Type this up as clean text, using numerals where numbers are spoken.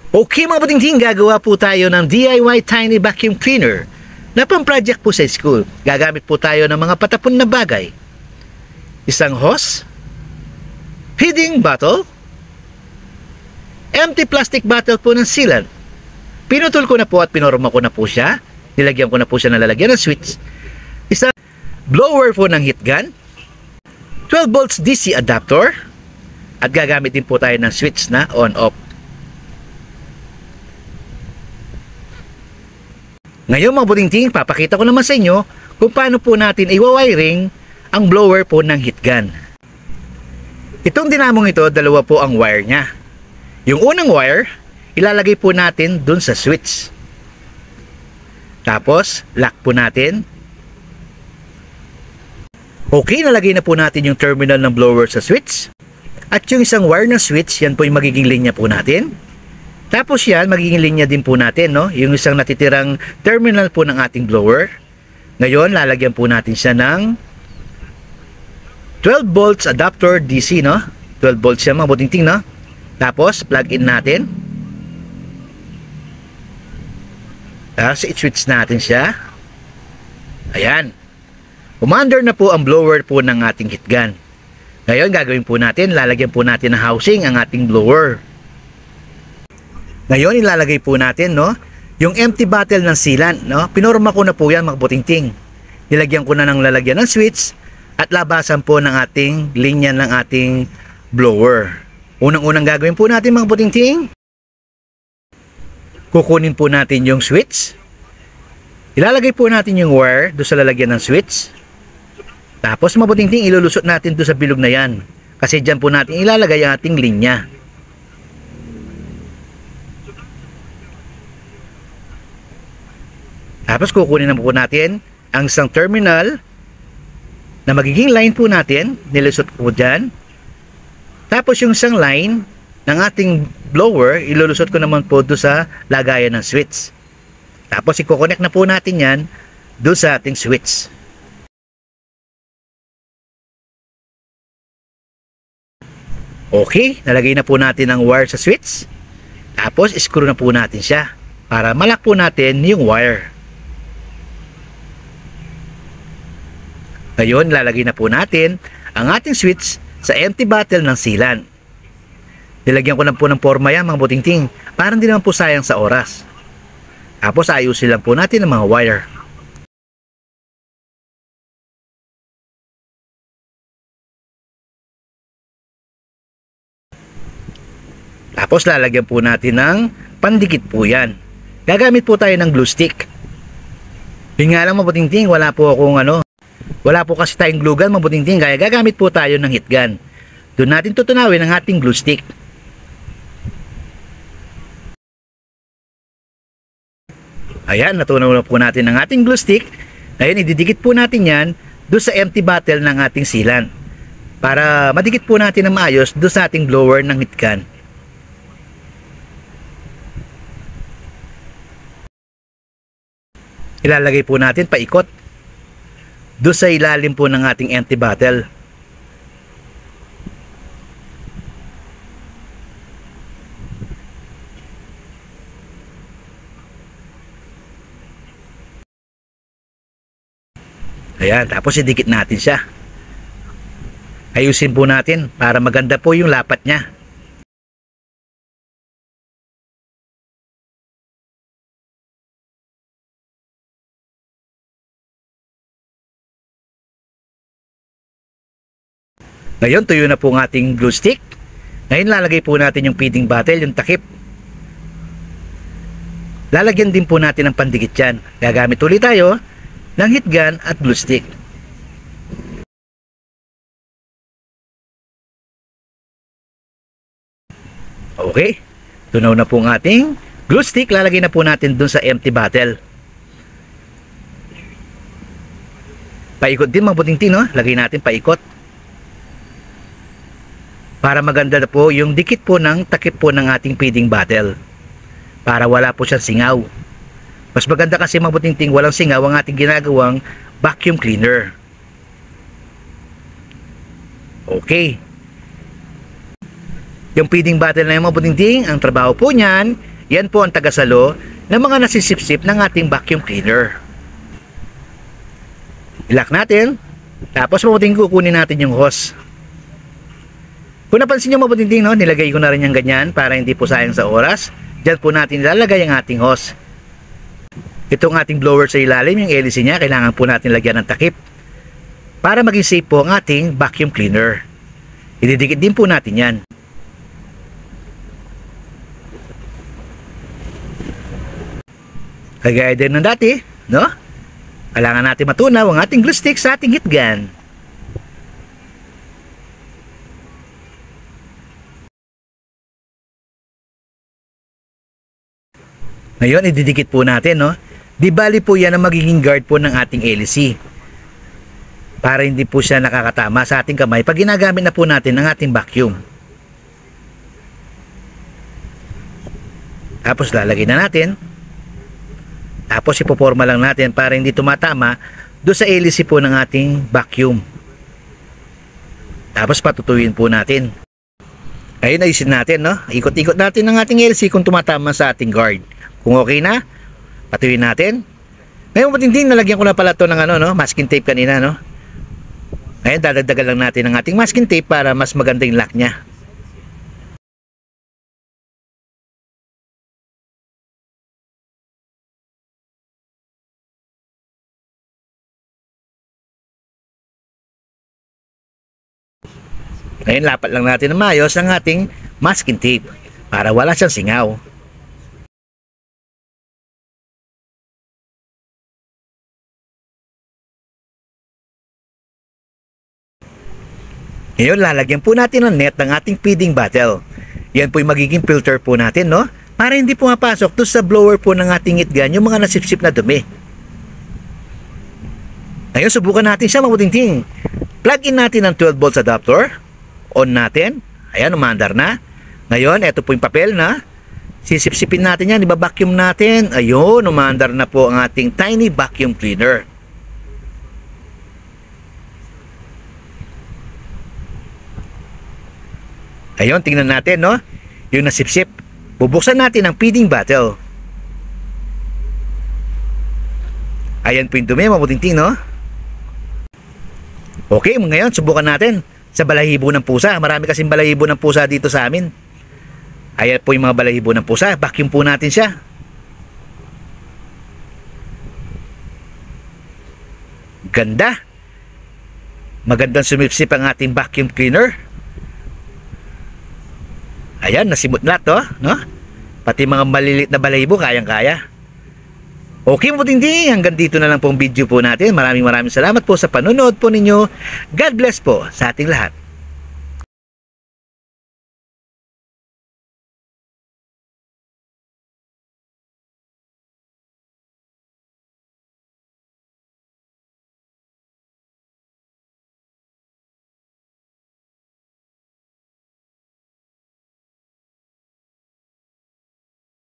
Okay mga patingting, gagawa po tayo ng DIY Tiny Vacuum Cleaner na pang-project po sa school. Gagamit po tayo ng mga patapon na bagay. Isang hose, feeding bottle, empty plastic bottle po ng sealant. Pinutol ko na po at pinorma ko na po siya. Nilagyan ko na po siya ng lalagyan ng switch. Isang blower po ng heat gun, 12 volts DC adapter, at gagamit din po tayo ng switch na on-off. Ngayon mga butingting, papakita ko naman sa inyo kung paano po natin i-wiring ang blower po ng heat gun. Itong dinamong ito, dalawa po ang wire niya. Yung unang wire, ilalagay po natin dun sa switch. Tapos, lock po natin. Okay, nalagay na po natin yung terminal ng blower sa switch. At yung isang wire ng switch, yan po yung magiging linya po natin. Tapos yan, magiging linya din po natin, no? Yung isang natitirang terminal po ng ating blower. Ngayon, lalagyan po natin siya ng 12 volts adapter DC, no? 12 volts siya mga butingting, no? Tapos, plug in natin. Tapos, i-switch natin siya. Ayan. Umandar na po ang blower po ng ating heat gun. Ngayon, gagawin po natin, lalagyan po natin ng housing ang ating blower. Ngayon, ilalagay po natin, no, yung empty bottle ng sealant, no? Pinorma ko na po yan mga butingting. Nilagyan ko na ng lalagyan ng switch at labasan po ng ating linya ng ating blower. Unang-unang gagawin po natin mga butingting, kukunin po natin yung switch. Ilalagay po natin yung wire doon sa lalagyan ng switch. Tapos mga butingting, ilulusot natin doon sa bilog na yan. Kasi dyan po natin ilalagay ang ating linya. Tapos kukunin na po natin ang isang terminal na magiging line po natin. Nilusot po dyan. Tapos yung isang line ng ating blower, ilulusot ko naman po doon sa lagayan ng switch. Tapos i-connect na po natin yan doon sa ating switch. Okay, nalagay na po natin ang wire sa switch. Tapos screw na po natin siya para malak po natin yung wire. Ngayon, lalagay na po natin ang ating switch sa empty bottle ng sealant. Nilagyan ko lang po ng forma yan mga butingting para hindi naman po sayang sa oras. Tapos ayusin lang po natin ang mga wire. Tapos lalagyan po natin ng pandikit po yan. Gagamit po tayo ng glue stick. Yun nga lang mga butingting, wala po kasi tayong glue gun mga butingting, kaya gagamit po tayo ng heat gun. Doon natin tutunawin ang ating glue stick. Ayan, natunaw na po natin ang ating glue stick. Ngayon, ididikit po natin yan doon sa empty bottle ng ating sealant para madikit po natin na maayos doon sa ating blower ng heat gun. Ilalagay po natin paikot doon sa ilalim po ng ating empty bottle. Ayan, tapos idikit natin siya. Ayusin po natin para maganda po yung lapat niya. Ngayon, tuyo na po ang ating glue stick. Ngayon, lalagay po natin yung feeding bottle, yung takip. Lalagyan din po natin ng pandikit yan. Gagamit ulit tayo ng heat gun at glue stick. Okay, tunaw na po ang ating glue stick. Lalagay na po natin dun sa empty bottle. Paikot din mga butingting, no? Lagay natin paikot para maganda na po yung dikit po ng takip po ng ating feeding bottle, para wala po siyang singaw. Mas maganda kasi mga butingting walang singaw ang ating ginagawang vacuum cleaner. Okay, Yung feeding bottle na yung mga butingting, ang trabaho po niyan, Yan po ang tagasalo ng mga nasisipsip ng ating vacuum cleaner. I-lock natin. Tapos mabuting kukunin natin yung hose. Kung napansin nyo mabuting no, nilagay ko na rin yung ganyan para hindi po sayang sa oras. Diyan po natin ilalagay ang ating hose. Itong ating blower sa ilalim, yung hélice niya, kailangan po natin lagyan ng takip para maging safe po ang ating vacuum cleaner. Ididikit din po natin yan. Kagaya din ng dati, no? Kailangan natin matunaw ang ating glue stick sa ating heat gun. Ngayon, ididikit po natin, no? Di bali po yan ang magiging guard po ng ating hélice. Para hindi po siya nakakatama sa ating kamay pag ginagamit na po natin ang ating vacuum. Tapos lalagay na natin. Tapos ipoporma lang natin para hindi tumatama doon sa hélice po ng ating vacuum. Tapos patutuyin po natin. Ayun, ayusin natin, no? Ikot-ikot natin ang ating hélice kung tumatama sa ating guard. Kung okay na, patuyin natin. Ngayon matinding, nalagyan ko na pala ito ng masking tape kanina, no? Ngayon, dadagdagan lang natin ang ating masking tape para mas maganda yung lock niya. Ngayon, lapat lang natin ng maayos ang ating masking tape para wala siyang singaw. Ngayon, lalagyan po natin ng net ng ating feeding bottle. Yan po yung magiging filter po natin, no? Para hindi pumapasok doon sa blower po ng ating heat gun yung mga nasipsip na dumi. Ngayon, subukan natin siya mabuting-ting. Plug in natin ang 12 volts adapter. On natin. Ayan, umandar na. Ngayon, ito po yung papel na sisipsipin natin yan. Iba-vacuum natin. Ayun, umandar na po ang ating tiny vacuum cleaner. Ayun, tingnan natin, no? Yung nasipsip. Bubuksan natin ang feeding bottle. Ayan po yung dumi, mabuting-ting, no? Okay, ngayon, subukan natin sa balahibo ng pusa. Marami kasing balahibo ng pusa dito sa amin. Ayan po yung mga balahibo ng pusa. Vacuum po natin siya. Ganda. Magandang sumipsip ang ating vacuum cleaner. Ayan, nasimot na to, no? Pati mga malilit na balahibo, kayang-kaya. Okay, mabuting-ting. Hanggang dito na lang pong video po natin. Maraming salamat po sa panonood po ninyo. God bless po sa ating lahat.